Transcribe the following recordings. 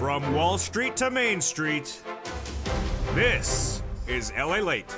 From Wall Street to Main Street, this is LALATE.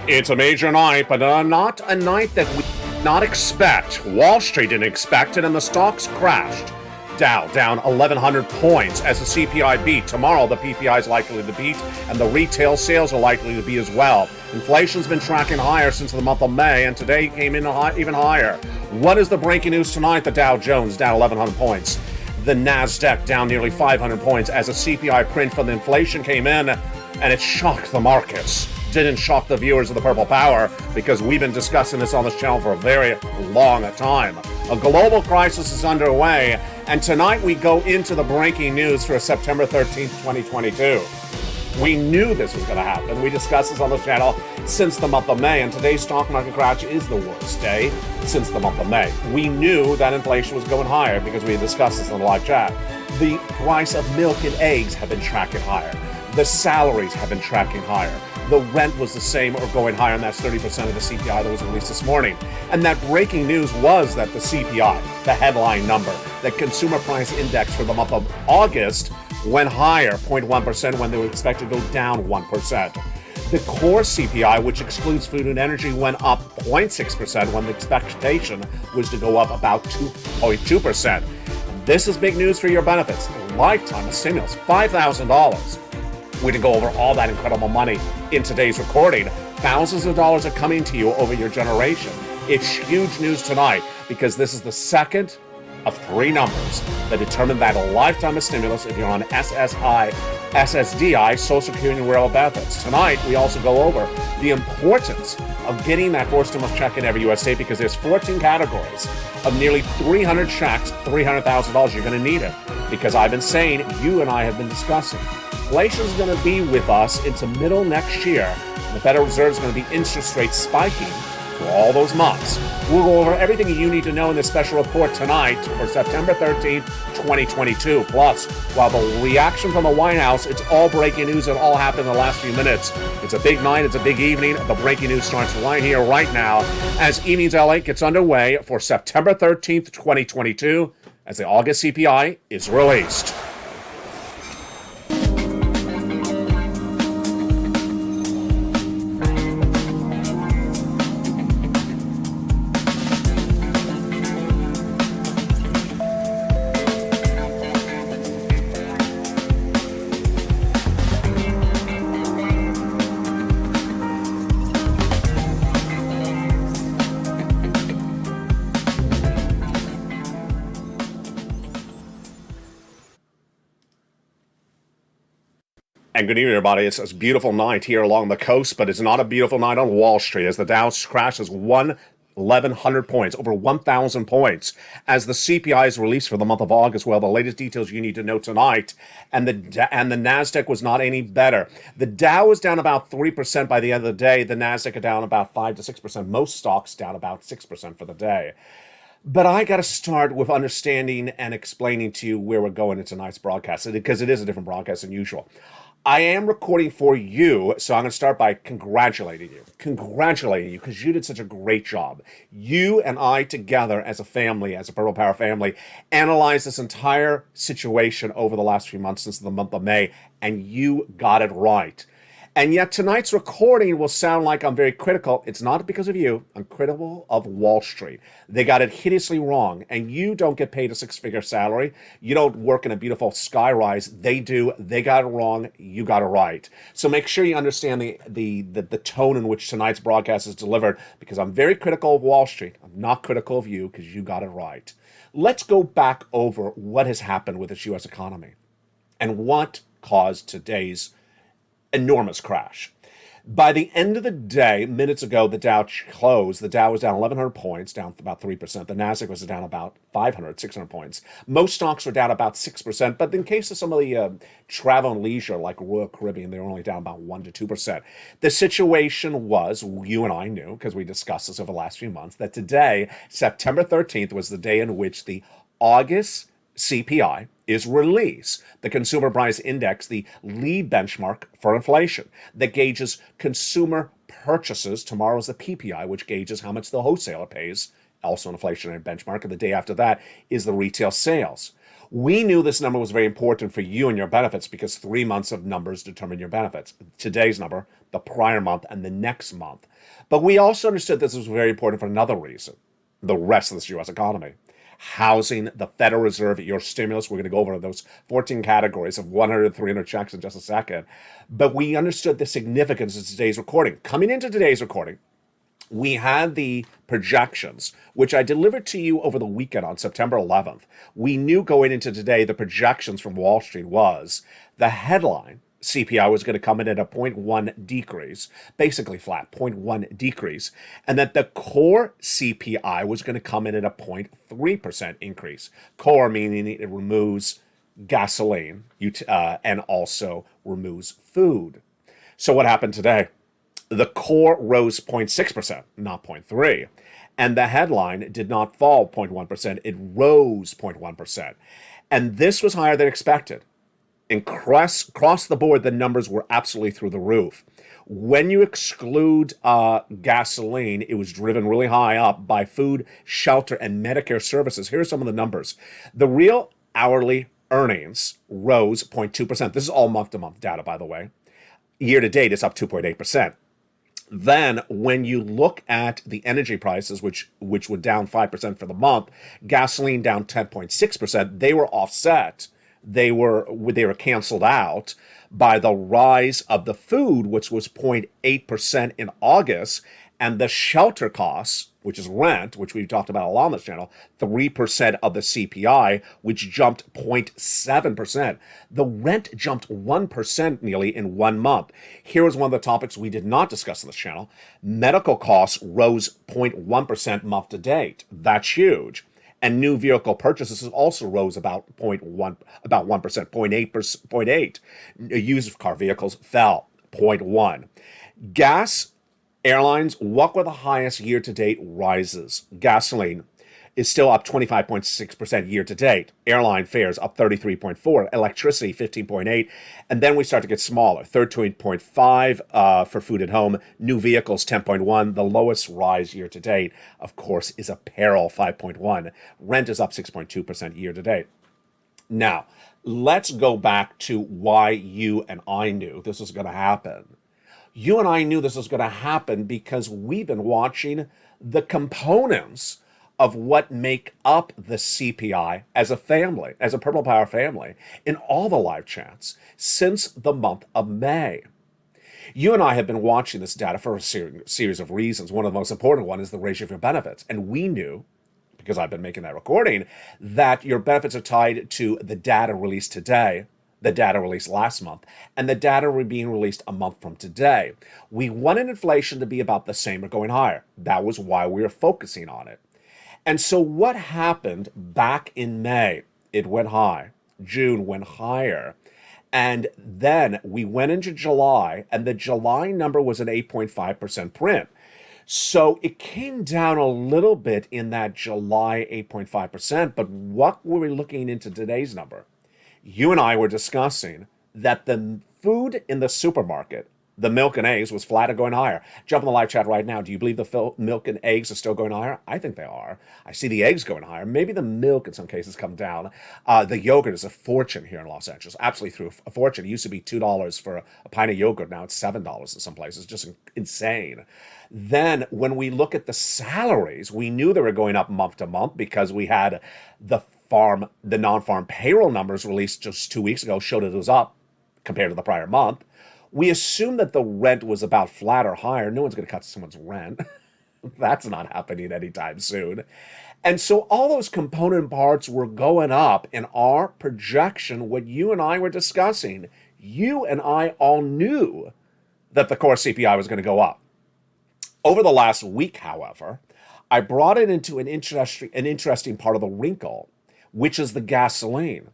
It's a major night, but not a night that we did not expect. Wall Street didn't expect it, and the stocks crashed. Dow down 1,100 points as the CPI beat. Tomorrow, the PPI is likely to beat, and the retail sales are likely to be as well. Inflation's been tracking higher since the month of May, and today came in even higher. What is the breaking news tonight? The Dow Jones down 1,100 points. The NASDAQ down nearly 500 points as a CPI print from the inflation came in, and it shocked the markets. Didn't shock the viewers of the Purple Power, because we've been discussing this on this channel for a very long time. A global crisis is underway, and tonight we go into the breaking news for September 13th, 2022. We knew this was going to happen. We discussed this on the channel since the month of May, and today's stock market crash is the worst day since the month of May. We knew that inflation was going higher because we had discussed this in the live chat. The price of milk and eggs have been tracking higher. The salaries have been tracking higher. The rent was the same or going higher, and that's 30% of the CPI that was released this morning. And that breaking news was that the CPI, the headline number, the Consumer Price Index for the month of August, went higher, 0.1%, when they were expected to go down 1%. The core CPI, which excludes food and energy, went up 0.6% when the expectation was to go up about 2.2%. This is big news for your benefits. Lifetime stimulus, $5,000. We didn't go over all that incredible money in today's recording. Thousands of dollars are coming to you over your generation. It's huge news tonight because this is the second of three numbers that determine that a lifetime of stimulus if you're on SSDI, Social Security and Rural Benefits. Tonight, we also go over the importance of getting that four stimulus check in every U.S. state because there's 14 categories of nearly 300 checks, $300,000. You're going to need it because I've been saying, you and I have been discussing, inflation is going to be with us into middle next year. The Federal Reserve is going to be interest rates spiking for all those months. We'll go over everything you need to know in this special report tonight for September 13th, 2022. Plus, while the reaction from the White House, it's all breaking news. It all happened in the last few minutes. It's a big night. It's a big evening. The breaking news starts right here, right now, as Evenings LA gets underway for September 13th, 2022, as the August CPI is released. And good evening, everybody. It's a beautiful night here along the coast, but it's not a beautiful night on Wall Street as the Dow crashes 1,100 points, over 1,000 points, as the CPI is released for the month of August. Well, the latest details you need to know tonight, and the NASDAQ was not any better. The Dow was down about 3% by the end of the day. The NASDAQ are down about 5 to 6%. Most stocks down about 6% for the day. But I got to start with understanding and explaining to you where we're going in tonight's broadcast, because it is a different broadcast than usual. I am recording for you, so I'm going to start by congratulating you because you did such a great job. You and I together as a family, as a Purple Power family, analyzed this entire situation over the last few months since the month of May, and you got it right. And yet tonight's recording will sound like I'm very critical. It's not because of you. I'm critical of Wall Street. They got it hideously wrong. And you don't get paid a six-figure salary. You don't work in a beautiful skyrise. They do. They got it wrong. You got it right. So make sure you understand the tone in which tonight's broadcast is delivered, because I'm very critical of Wall Street. I'm not critical of you because you got it right. Let's go back over what has happened with this U.S. economy and what caused today's enormous crash. By the end of the day, minutes ago, the Dow closed. The Dow was down 1,100 points, down about 3%. The NASDAQ was down about 600 points. Most stocks were down about 6%, but in case of some of the travel and leisure, like Royal Caribbean, they were only down about 1 to 2%. The situation was, you and I knew, because we discussed this over the last few months, that today, September 13th, was the day in which the August CPI is released. The Consumer Price Index, the lead benchmark for inflation that gauges consumer purchases. Tomorrow is the PPI, which gauges how much the wholesaler pays, also an inflationary benchmark. And the day after that is the retail sales. We knew this number was very important for you and your benefits because 3 months of numbers determine your benefits. Today's number, the prior month, and the next month. But we also understood this was very important for another reason: the rest of this U.S. economy. Housing, the Federal Reserve, your stimulus. We're going to go over those 14 categories of 100 to 300 checks in just a second. But we understood the significance of today's recording. Coming into today's recording, we had the projections, which I delivered to you over the weekend on September 11th. We knew going into today the projections from Wall Street was the headline CPI was going to come in at a 0.1 decrease, basically flat, 0.1 decrease, and that the core CPI was going to come in at a 0.3% increase. Core meaning it removes gasoline and also removes food. So what happened today? The core rose 0.6%, not 0.3%. And the headline did not fall 0.1%, it rose 0.1%. And this was higher than expected. And across the board, the numbers were absolutely through the roof. When you exclude gasoline, it was driven really high up by food, shelter, and Medicare services. Here are some of the numbers. The real hourly earnings rose 0.2%. This is all month-to-month data, by the way. Year to date, it's up 2.8%. Then, when you look at the energy prices, which were down 5% for the month, gasoline down 10.6%, they were offset. They were canceled out by the rise of the food, which was 0.8% in August, and the shelter costs, which is rent, which we've talked about a lot on this channel, 3% of the CPI, which jumped 0.7%. The rent jumped 1% nearly in 1 month. Here was one of the topics we did not discuss on this channel. Medical costs rose 0.1% month to date. That's huge. And new vehicle purchases also rose about 1%, 0.8%. Used car vehicles fell 0.1. Gas, airlines, what were the highest year-to-date rises? Gasoline is still up 25.6% year-to-date. Airline fares up 33.4%. Electricity 15.8%. And then we start to get smaller. 13.5% for food at home. New vehicles 10.1%. The lowest rise year-to-date, of course, is apparel 5.1%. Rent is up 6.2% year-to-date. Now, let's go back to why you and I knew this was going to happen. You and I knew this was going to happen because we've been watching the components of what make up the CPI as a family, as a Purple Power family, in all the live chats since the month of May. You and I have been watching this data for a series of reasons. One of the most important one is the ratio of your benefits. And we knew, because I've been making that recording, that your benefits are tied to the data released today, the data released last month, and the data were being released a month from today. We wanted inflation to be about the same or going higher. That was why we were focusing on it. And so what happened back in May? It went high. June went higher. And then we went into July, and the July number was an 8.5% print. So it came down a little bit in that July 8.5%, but what were we looking into today's number? You and I were discussing that the food in the supermarket, the milk and eggs, was flat or going higher. Jump in the live chat right now. Do you believe the milk and eggs are still going higher? I think they are. I see the eggs going higher. Maybe the milk in some cases come down. The yogurt is a fortune here in Los Angeles. Absolutely through a fortune. It used to be $2 for a pint of yogurt. Now it's $7 in some places. Just insane. Then when we look at the salaries, we knew they were going up month to month because we had the non-farm payroll numbers released just 2 weeks ago showed it was up compared to the prior month. We assumed that the rent was about flat or higher. No one's going to cut someone's rent. That's not happening anytime soon. And so all those component parts were going up in our projection, what you and I were discussing. You and I all knew that the core CPI was going to go up. Over the last week, however, I brought it into an interesting part of the wrinkle, which is the gasoline.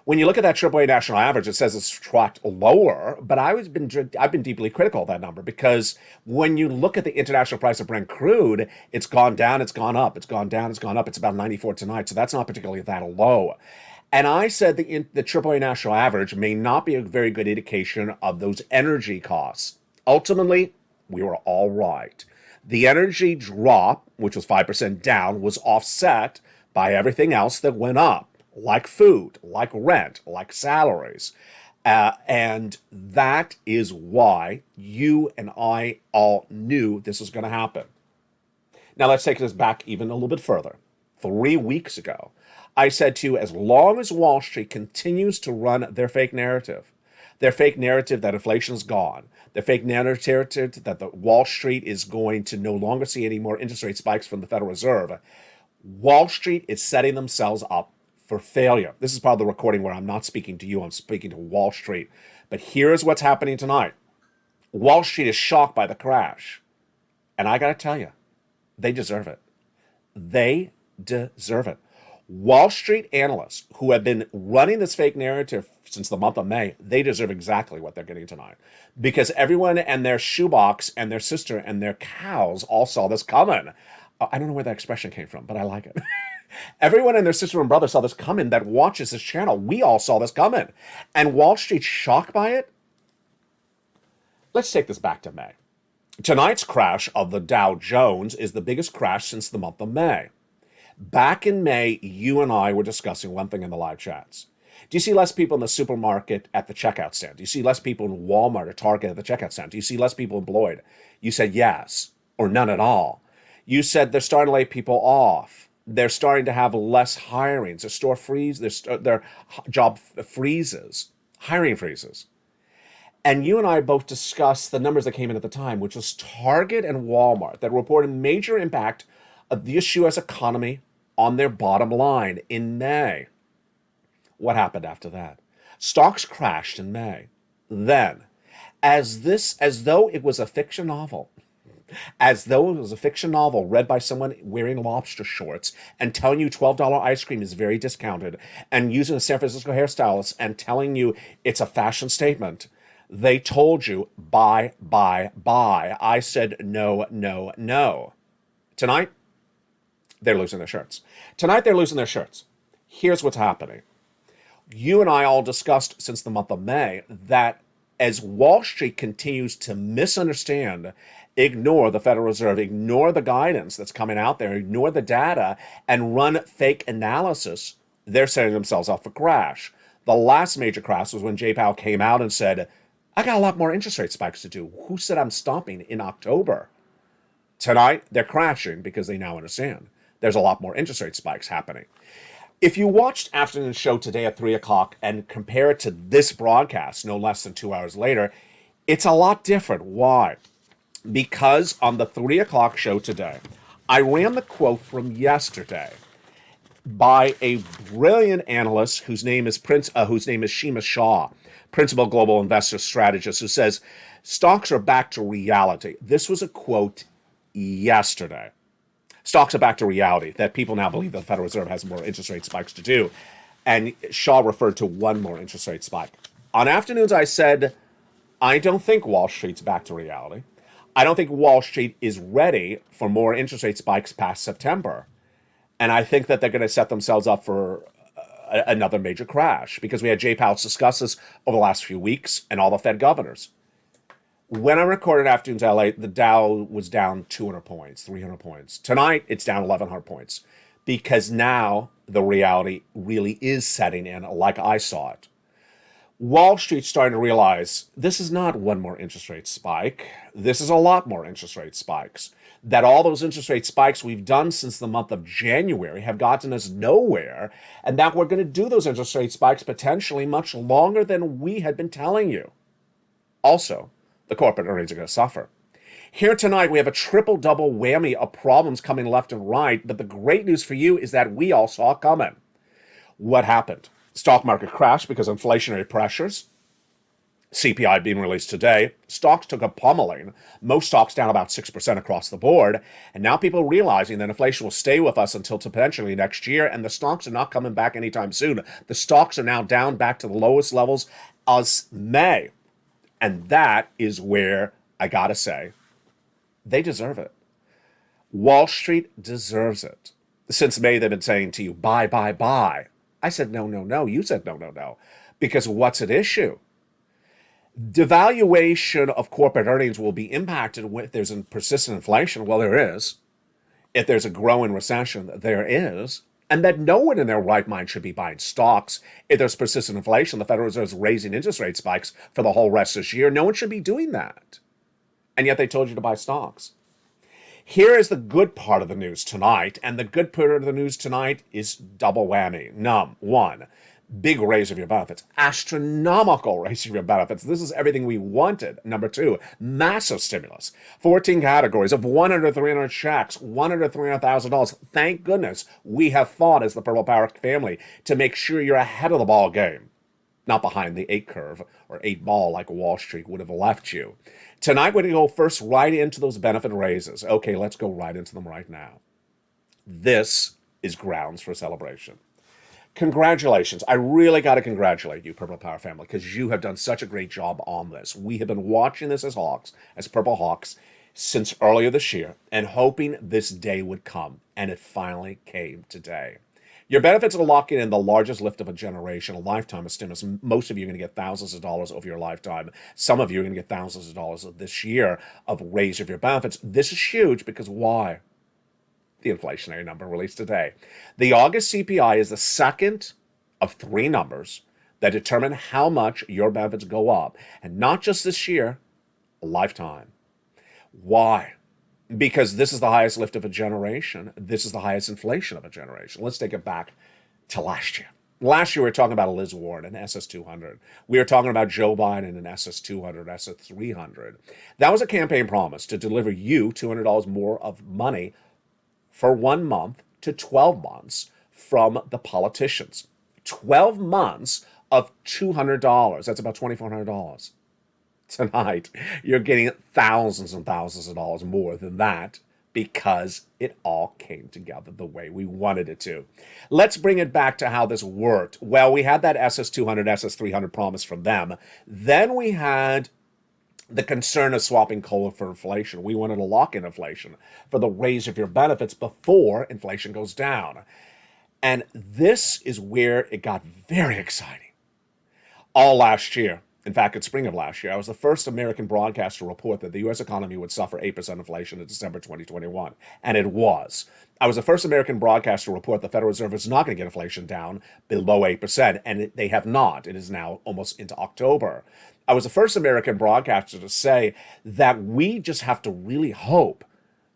When you look at that AAA national average, it says it's tracked lower, but I've been deeply critical of that number because when you look at the international price of Brent crude, it's gone down, it's gone up, it's gone down, it's gone up. It's about 94 tonight, so that's not particularly that low. And I said the AAA national average may not be a very good indication of those energy costs. Ultimately, we were all right. The energy drop, which was 5% down, was offset by everything else that went up. like food, like rent, like salaries. And that is why you and I all knew this was going to happen. Now, let's take this back even a little bit further. 3 weeks ago, I said to you, as long as Wall Street continues to run their fake narrative that inflation is gone, their fake narrative that the Wall Street is going to no longer see any more interest rate spikes from the Federal Reserve, Wall Street is setting themselves up for failure. This is part of the recording where I'm not speaking to you, I'm speaking to Wall Street. But here's what's happening tonight. Wall Street is shocked by the crash. And I got to tell you, they deserve it. They deserve it. Wall Street analysts who have been running this fake narrative since the month of May, they deserve exactly what they're getting tonight. Because everyone and their shoebox and their sister and their cows all saw this coming. I don't know where that expression came from, but I like it. Everyone and their sister and brother saw this coming that watches this channel. We all saw this coming. And Wall Street's shocked by it? Let's take this back to May. Tonight's crash of the Dow Jones is the biggest crash since the month of May. Back in May, you and I were discussing one thing in the live chats. Do you see less people in the supermarket at the checkout stand? Do you see less people in Walmart or Target at the checkout stand? Do you see less people employed? You said yes, or none at all. You said they're starting to lay people off. They're starting to have less hirings. Their store freeze, their job freezes, hiring freezes. And you and I both discussed the numbers that came in at the time, which was Target and Walmart, that reported major impact of the U.S. economy on their bottom line in May. What happened after that? Stocks crashed in May. Then, as though it was a fiction novel, read by someone wearing lobster shorts and telling you $12 ice cream is very discounted and using a San Francisco hairstylist and telling you it's a fashion statement, they told you, buy, buy, buy. I said, no, no, no. Tonight, they're losing their shirts. Here's what's happening. You and I all discussed since the month of May that as Wall Street continues to misunderstand, ignore the Federal Reserve, ignore the guidance that's coming out there, ignore the data, and run fake analysis, they're setting themselves up for crash. The last major crash was when Jay Powell came out and said, I got a lot more interest rate spikes to do. Who said I'm stopping in October? Tonight, they're crashing because they now understand there's a lot more interest rate spikes happening. If you watched afternoon show today at 3 o'clock and compare it to this broadcast, no less than 2 hours later, it's a lot different. Why? Because on the 3 o'clock show today, I ran the quote from yesterday by a brilliant analyst whose name is Shima Shah, principal global investor strategist, who says stocks are back to reality. This was a quote yesterday. Stocks are back to reality, that people now believe the Federal Reserve has more interest rate spikes to do. And Shaw referred to one more interest rate spike. On afternoons, I said, I don't think Wall Street's back to reality. I don't think Wall Street is ready for more interest rate spikes past September. And I think that they're going to set themselves up for another major crash, because we had Jay Powell discuss this over the last few weeks and all the Fed governors. When I recorded Afternoons LA, the Dow was down 200 points, 300 points. Tonight, it's down 1,100 points, because now the reality really is setting in like I saw it. Wall Street's starting to realize this is not one more interest rate spike. This is a lot more interest rate spikes. That all those interest rate spikes we've done since the month of January have gotten us nowhere, and that we're going to do those interest rate spikes potentially much longer than we had been telling you. Also, the corporate earnings are going to suffer. Here tonight, we have a triple-double whammy of problems coming left and right, but the great news for you is that we all saw it coming. What happened? Stock market crashed because of inflationary pressures. CPI being released today. Stocks took a pummeling. Most stocks down about 6% across the board. And now people are realizing that inflation will stay with us until potentially next year, and the stocks are not coming back anytime soon. The stocks are now down back to the lowest levels as May. And that is where, I gotta say, they deserve it. Wall Street deserves it. Since May, they've been saying to you, buy, buy, buy. I said, no, no, no. You said, no, no, no. Because what's at issue? Devaluation of corporate earnings will be impacted if there's a persistent inflation. Well, there is. If there's a growing recession, there is. and that no one in their right mind should be buying stocks. If there's persistent inflation, the Federal Reserve is raising interest rate spikes for the whole rest of this year. No one should be doing that. And yet they told you to buy stocks. Here is the good part of the news tonight, and the good part of the news tonight is double whammy. One, big raise of your benefits, astronomical raise of your benefits. This is everything we wanted. Number two, massive stimulus. 14 categories of 100 to 300 checks, $100 to $300,000. Thank goodness we have fought as the Purple Power family to make sure you're ahead of the ball game, not behind the 8 curve or 8 ball like Wall Street would have left you. Tonight, we're going to go first right into those benefit raises. Okay, let's go right into them right now. This is grounds for celebration. Congratulations. I really got to congratulate you, Purple Power family, because you have done such a great job on this. We have been watching this as Hawks, as Purple Hawks, since earlier this year and hoping this day would come, and it finally came today. Your benefits are locking in the largest lift of a generation, a lifetime of stimulus. Most of you are going to get thousands of dollars over your lifetime. Some of you are going to get thousands of dollars of this year of raise of your benefits. This is huge because why? The inflationary number released today. The August CPI is the second of 3 numbers that determine how much your benefits go up. And not just this year, a lifetime. Why? Because this is the highest lift of a generation. This is the highest inflation of a generation. Let's take it back to last year. Last year, we were talking about Liz Warren and SS200. We were talking about Joe Biden and SS200, SS300. That was a campaign promise to deliver you $200 more of money for 1 month to 12 months from the politicians. 12 months of $200. That's about $2,400. Tonight, you're getting thousands and thousands of dollars more than that because it all came together the way we wanted it to. Let's bring it back to how this worked. Well, we had that SS200, SS300 promise from them. Then we had the concern of swapping COLA for inflation. We wanted to lock in inflation for the raise of your benefits before inflation goes down. And this is where it got very exciting. All last year, in fact, in spring of last year, I was the first American broadcaster to report that the U.S. economy would suffer 8% inflation in December 2021. And it was. I was the first American broadcaster to report the Federal Reserve is not going to get inflation down below 8%. And they have not. It is now almost into October. I was the first American broadcaster to say that we just have to really hope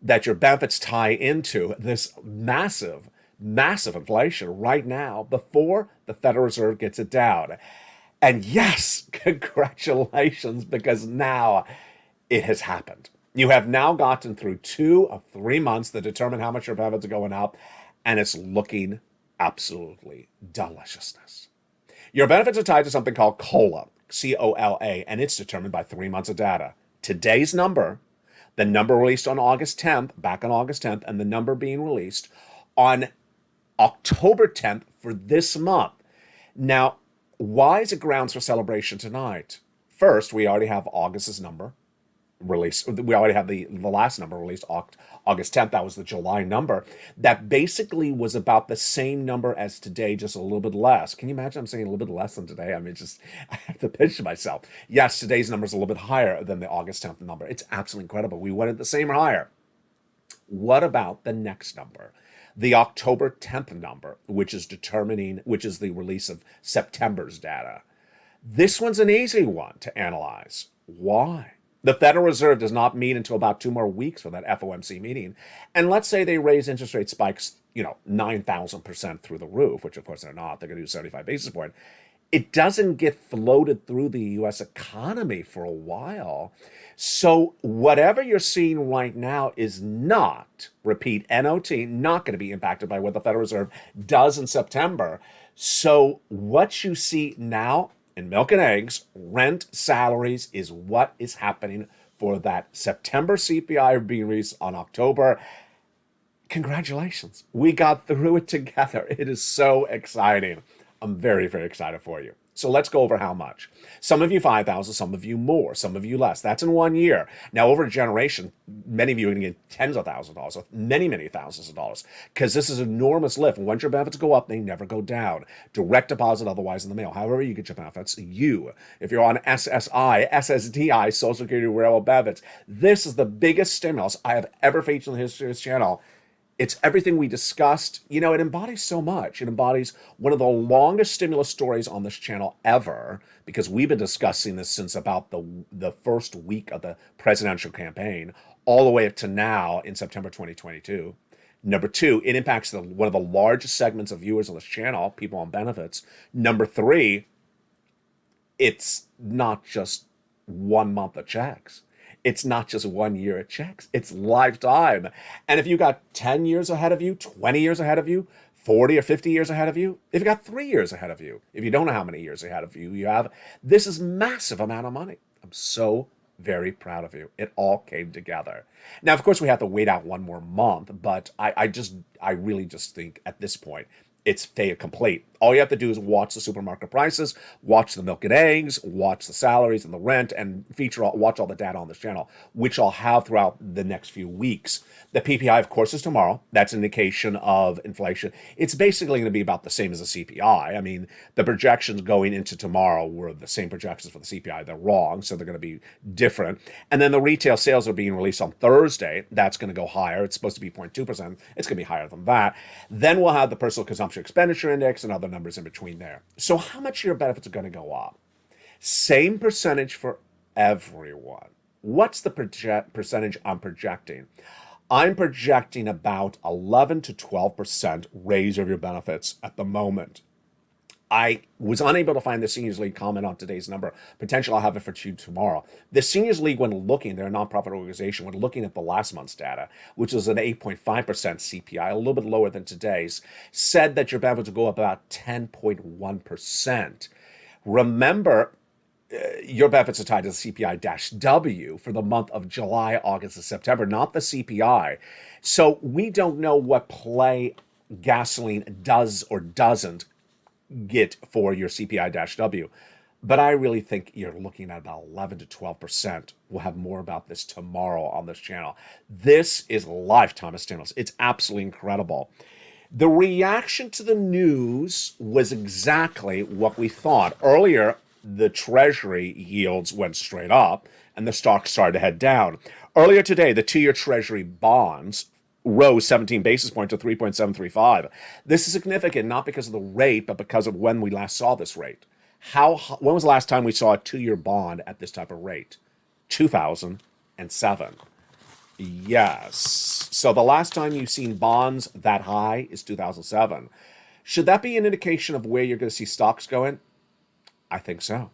that your benefits tie into this massive, massive inflation right now before the Federal Reserve gets it down. And yes, congratulations, because now it has happened. You have now gotten through 2 of 3 months that determine how much your benefits are going up, and it's looking absolutely deliciousness. Your benefits are tied to something called COLA, C-O-L-A, and it's determined by 3 months of data. Today's number, the number released on August 10th, back on August 10th, and the number being released on October 10th for this month. Now, why is it grounds for celebration tonight? First, we already have August's number released. We already have the last number released August 10th. That was the July number. That basically was about the same number as today, just a little bit less. Can you imagine I'm saying a little bit less than today? I mean, I have to pinch myself. Yes, today's number is a little bit higher than the August 10th number. It's absolutely incredible. We wanted the same or higher. What about the next number? The October 10th number, which is the release of September's data. This one's an easy one to analyze. Why? The Federal Reserve does not meet until about 2 more weeks for that FOMC meeting. And let's say they raise interest rate spikes, 9,000% through the roof, which of course they're not. They're going to do 75 basis point. It doesn't get floated through the U.S. economy for a while. So whatever you're seeing right now is not, repeat, NOT, not going to be impacted by what the Federal Reserve does in September. So what you see now in milk and eggs, rent, salaries, is what is happening for that September CPI being released on October. Congratulations. We got through it together. It is so exciting. I'm very, very excited for you. So let's go over how much. Some of you 5,000, some of you more, some of you less. That's in 1 year. Now, over a generation, many of you are going to get tens of thousands of dollars, many, many thousands of dollars, because this is an enormous lift. Once your benefits go up, they never go down. Direct deposit, otherwise in the mail. However you get your benefits, if you're on SSI, SSDI, Social Security Railroad benefits, this is the biggest stimulus I have ever featured in the history of this channel. It's everything we discussed. You know, it embodies so much. It embodies one of the longest stimulus stories on this channel ever, because we've been discussing this since about the first week of the presidential campaign, all the way up to now in September 2022. Number two, it impacts one of the largest segments of viewers on this channel, people on benefits. Number three, it's not just 1 month of checks. It's not just 1 year of checks. It's lifetime. And if you got 10 years ahead of you, 20 years ahead of you, 40 or 50 years ahead of you, if you got 3 years ahead of you, if you don't know how many years ahead of you have, this is massive amount of money. I'm so very proud of you. It all came together. Now, of course, we have to wait out 1 more month, but I really just think at this point, it's fait complete. All you have to do is watch the supermarket prices, watch the milk and eggs, watch the salaries and the rent, and watch all the data on this channel, which I'll have throughout the next few weeks. The PPI, of course, is tomorrow. That's an indication of inflation. It's basically going to be about the same as the CPI. I mean, the projections going into tomorrow were the same projections for the CPI. They're wrong, so they're going to be different. And then the retail sales are being released on Thursday. That's going to go higher. It's supposed to be 0.2%. It's going to be higher than that. Then we'll have the personal consumption expenditure index and other numbers in between there. So how much your benefits are going to go up? Same percentage for everyone. What's the percentage I'm projecting? I'm projecting about 11 to 12% raise of your benefits at the moment. I was unable to find the Seniors League comment on today's number. Potentially I'll have it for you tomorrow. The Seniors League, when looking, they're a nonprofit organization, when looking at the last month's data, which was an 8.5% CPI, a little bit lower than today's, said that your benefits will go up about 10.1%. Remember, your benefits are tied to the CPI-W for the month of July, August, and September, not the CPI. So we don't know what play gasoline does or doesn't get for your CPI-W. But I really think you're looking at about 11 to 12%. We'll have more about this tomorrow on this channel. This is lifetime of stimulus. It's absolutely incredible. The reaction to the news was exactly what we thought. Earlier, the Treasury yields went straight up and the stocks started to head down. Earlier today, the 2-year Treasury bonds rose 17 basis points to 3.735. This is significant, not because of the rate, but because of when we last saw this rate. When was the last time we saw a 2-year bond at this type of rate? 2007. Yes. So the last time you've seen bonds that high is 2007. Should that be an indication of where you're going to see stocks going? I think so.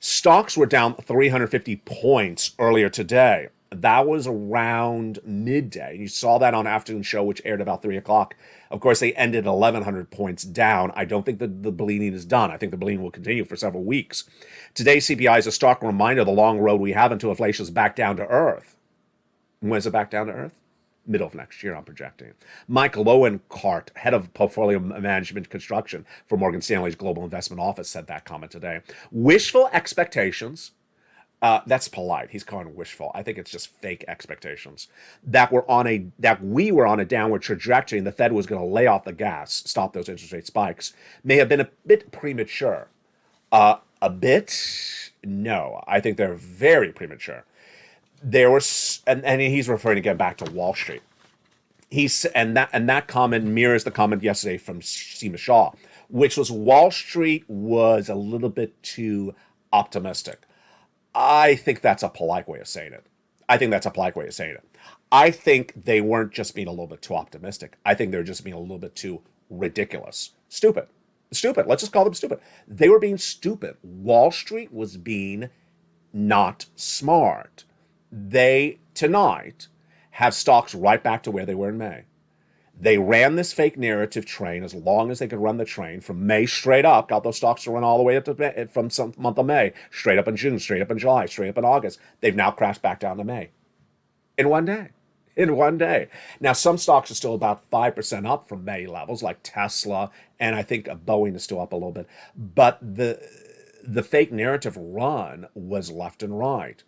Stocks were down 350 points earlier today. That was around midday. You saw that on afternoon show, which aired about 3 o'clock. Of course, they ended 1,100 points down. I don't think that the bleeding is done. I think the bleeding will continue for several weeks. Today's CPI is a stark reminder of the long road we have until inflation is back down to earth. When is it back down to earth? Middle of next year, I'm projecting. Mike Lowenkart, head of portfolio management construction for Morgan Stanley's Global Investment Office, said that comment today. Wishful expectations. That's polite. He's calling it wishful. I think it's just fake expectations that we were on a downward trajectory and the Fed was going to lay off the gas, stop those interest rate spikes, may have been a bit premature. A bit? No, I think they're very premature. There was, and he's referring again back to Wall Street. That comment mirrors the comment yesterday from Seema Shah, which was Wall Street was a little bit too optimistic. I think that's a polite way of saying it. I think they weren't just being a little bit too optimistic. I think they were just being a little bit too ridiculous. Stupid. Let's just call them stupid. They were being stupid. Wall Street was being not smart. They, tonight, have stocks right back to where they were in May. They ran this fake narrative train as long as they could run the train from May straight up, got those stocks to run all the way up to May, from some month of May, straight up in June, straight up in July, straight up in August. They've now crashed back down to May. In one day. Now, some stocks are still about 5% up from May levels, like Tesla, and I think Boeing is still up a little bit. But the fake narrative run was left and right.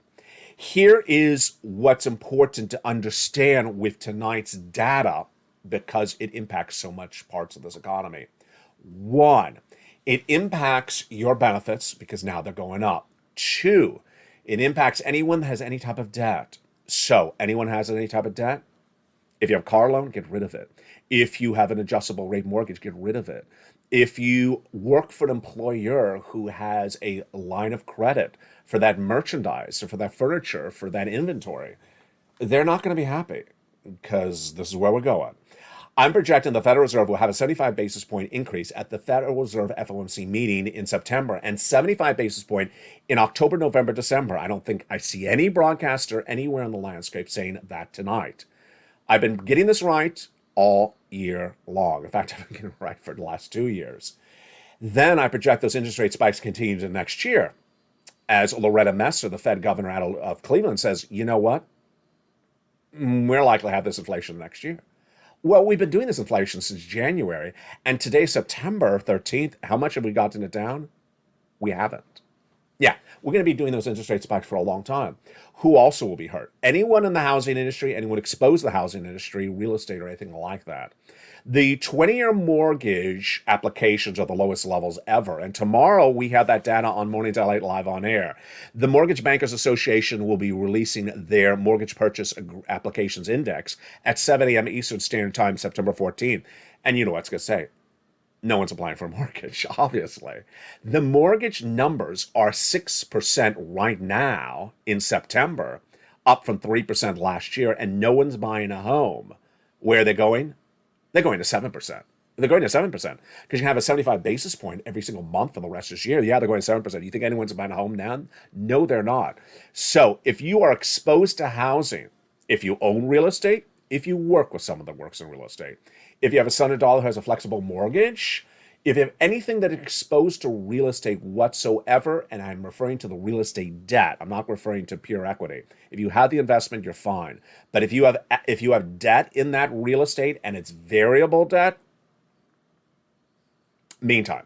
Here is what's important to understand with tonight's data, because it impacts so much parts of this economy. One, it impacts your benefits because now they're going up. Two, it impacts anyone that has any type of debt. So anyone has any type of debt, If you have a car loan, get rid of it. If you have an adjustable rate mortgage, get rid of it. If you work for an employer who has a line of credit for that merchandise or for that furniture, for that inventory, they're not going to be happy because this is where we're going. I'm projecting the Federal Reserve will have a 75 basis point increase at the Federal Reserve FOMC meeting in September and 75 basis point in October, November, December. I don't think I see any broadcaster anywhere in the landscape saying that tonight. I've been getting this right all year long. In fact, I've been getting it right for the last 2 years. Then I project those interest rate spikes continue to next year. As Loretta Messer, the Fed governor out of Cleveland, says, you know what? We're likely to have this inflation next year. Well, we've been doing this inflation since January, and today, September 13th, how much have we gotten it down? We haven't. Yeah, we're going to be doing those interest rate spikes for a long time. Who also will be hurt? Anyone in the housing industry, anyone exposed to the housing industry, real estate, or anything like that. The 20-year mortgage applications are the lowest levels ever. And tomorrow we have that data on Mornings LALATE Live on Air. The Mortgage Bankers Association will be releasing their mortgage purchase applications index at 7 a.m. Eastern Standard Time, September 14th. And you know what it's going to say. No one's applying for a mortgage, obviously. The mortgage numbers are 6% right now in September, up from 3% last year, and no one's buying a home. Where are they going? They're going to 7%. They're going to 7% because you have a 75 basis point every single month for the rest of this year. Yeah, they're going to 7%. You think anyone's buying a home now? No, they're not. So if you are exposed to housing, if you own real estate, if you work with someone that works in real estate, if you have a son or daughter who has a flexible mortgage, if you have anything that is exposed to real estate whatsoever, and I'm referring to the real estate debt, I'm not referring to pure equity. If you have the investment, you're fine. But if you have debt in that real estate and it's variable debt, meantime,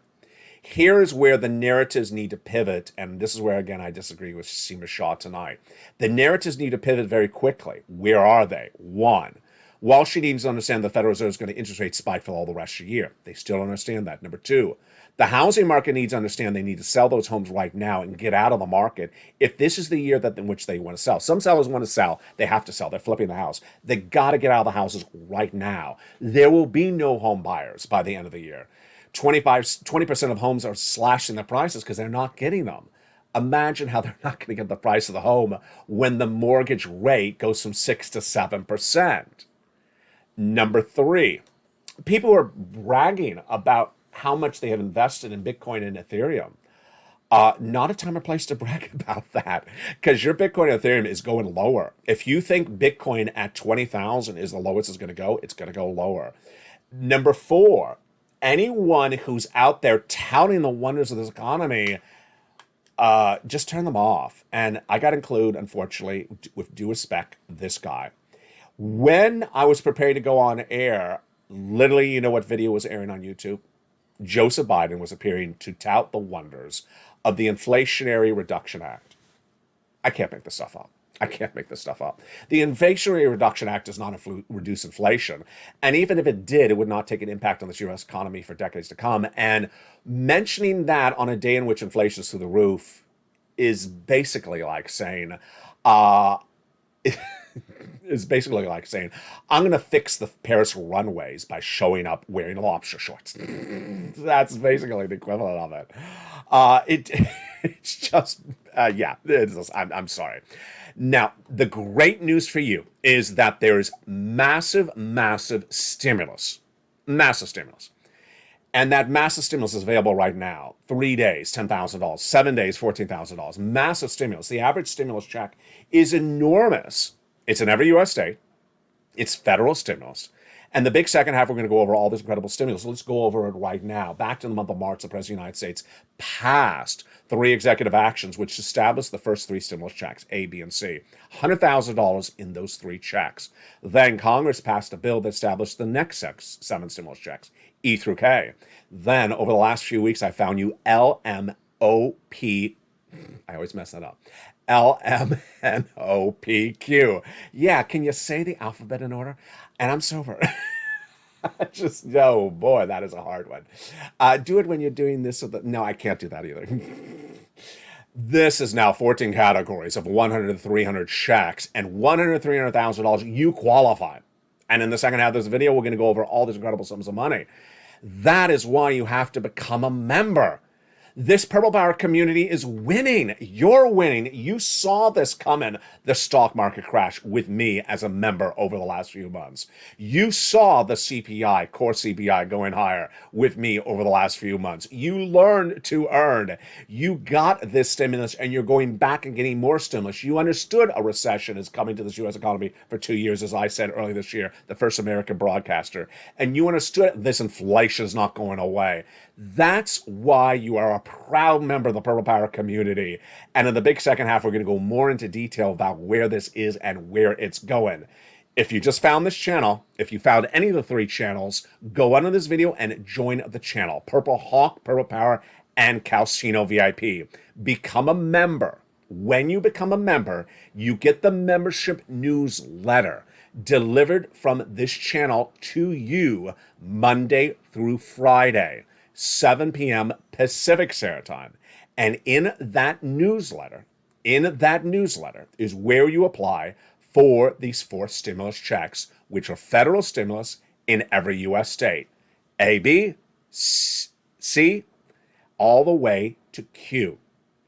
here's where the narratives need to pivot, and this is where, again, I disagree with Seema Shah tonight. The narratives need to pivot very quickly. Where are they? One, Wall Street needs to understand the Federal Reserve is going to interest rate spike for all the rest of the year. They still don't understand that. Number two, the housing market needs to understand they need to sell those homes right now and get out of the market if this is the year that in which they want to sell. Some sellers want to sell. They have to sell. They're flipping the house. They got to get out of the houses right now. There will be no home buyers by the end of the year. 20% of homes are slashing their prices because they're not getting them. Imagine how they're not going to get the price of the home when the mortgage rate goes from 6 to 7%. Number three, people are bragging about how much they have invested in Bitcoin and Ethereum. Not a time or place to brag about that because your Bitcoin and Ethereum is going lower. If you think Bitcoin at 20,000 is the lowest it's going to go, it's going to go lower. Number four, anyone who's out there touting the wonders of this economy, just turn them off. And I got to include, unfortunately, with due respect, this guy. When I was prepared to go on air, literally, you know what video was airing on YouTube? Joseph Biden was appearing to tout the wonders of the Inflationary Reduction Act. I can't make this stuff up. I can't make this stuff up. The Inflationary Reduction Act does not reduce inflation. And even if it did, it would not take an impact on the U.S. economy for decades to come. And mentioning that on a day in which inflation is through the roof is basically like saying, I'm going to fix the Paris runways by showing up wearing lobster shorts. That's basically the equivalent of it. It's just, I'm sorry. Now, the great news for you is that there's massive stimulus. Massive stimulus. And that massive stimulus is available right now. 3 days, $10,000. 7 days, $14,000. Massive stimulus. The average stimulus check is enormous. It's in every U.S. state. It's federal stimulus. And the big second half, we're going to go over all this incredible stimulus. So let's go over it right now. Back to the month of March, the President of the United States passed 3 executive actions which established the first 3 stimulus checks, A, B, and C. $100,000 in those 3 checks. Then Congress passed a bill that established the next 7 stimulus checks, E through K. Then, over the last few weeks, I found you LMOP. I always mess that up. LMNOPQ. Yeah, can you say the alphabet in order? And I'm sober. Just, no, boy, that is a hard one. Do it when you're doing this. No, I can't do that either. This is now 14 categories of 100 to 300 checks, and $100,000 to $300,000, you qualify. And in the second half of this video, we're going to go over all these incredible sums of money. That is why you have to become a member. This Purple Power community is winning. You're winning. You saw this coming, the stock market crash, with me as a member over the last few months. You saw the CPI, core CPI, going higher with me over the last few months. You learned to earn. You got this stimulus, and you're going back and getting more stimulus. You understood a recession is coming to this U.S. economy for 2 years, as I said earlier this year, the first American broadcaster. And you understood this inflation is not going away. That's why you are a proud member of the Purple Power community. And in the big second half, we're going to go more into detail about where this is and where it's going. If you just found this channel, if you found any of the 3 channels, go under this video and join the channel. Purple Hawk, Purple Power, and Calcino VIP. Become a member. When you become a member, you get the membership newsletter delivered from this channel to you Monday through Friday, 7 p.m. Pacific Standard Time. And in that newsletter is where you apply for these 4 stimulus checks, which are federal stimulus in every U.S. state. A, B, C, all the way to Q.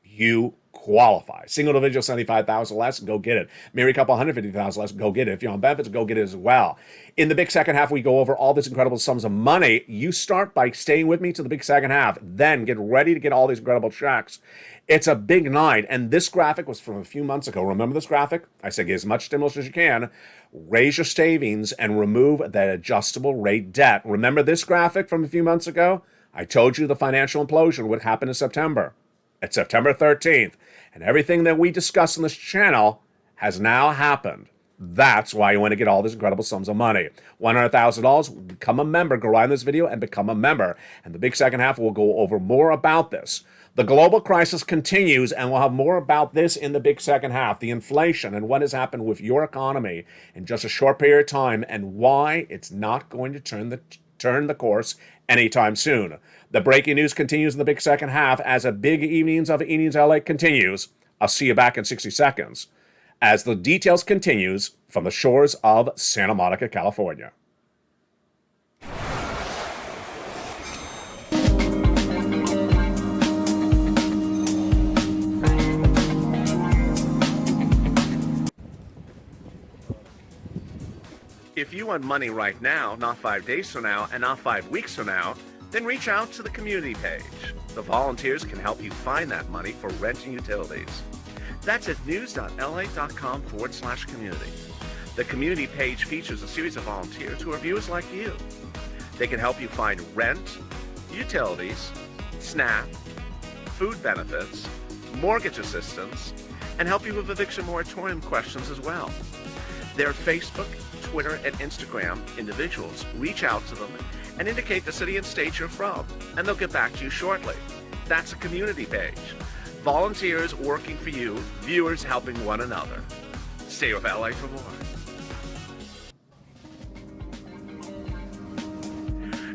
You qualify. Single individual, 75,000 less, go get it. Married couple, 150,000 less, go get it. If you're on benefits, go get it as well. In the big second half, we go over all these incredible sums of money. You start by staying with me to the big second half. Then get ready to get all these incredible checks. It's a big night. And this graphic was from a few months ago. Remember this graphic? I said, get as much stimulus as you can. Raise your savings and remove that adjustable rate debt. Remember this graphic from a few months ago? I told you the financial implosion would happen in September. It's September 13th. And everything that we discuss on this channel has now happened. That's why you want to get all these incredible sums of money. $100,000, become a member. Go right in this video and become a member. And the big second half, we'll go over more about this. The global crisis continues, and we'll have more about this in the big second half. The inflation and what has happened with your economy in just a short period of time, and why it's not going to turn the course anytime soon. The breaking news continues in the big second half as a big evenings LA continues. I'll see you back in 60 seconds as the details continues from the shores of Santa Monica, California. If you want money right now, not 5 days from now, and not 5 weeks from now, then reach out to the community page. The volunteers can help you find that money for rent and utilities. That's at news.la.com/community. The community page features a series of volunteers who are viewers like you. They can help you find rent, utilities, SNAP, food benefits, mortgage assistance, and help you with eviction moratorium questions as well. Their Facebook, Twitter, and Instagram individuals reach out to them and indicate the city and state you're from, and they'll get back to you shortly. That's a community page. Volunteers working for you, viewers helping one another. Stay with LA for more.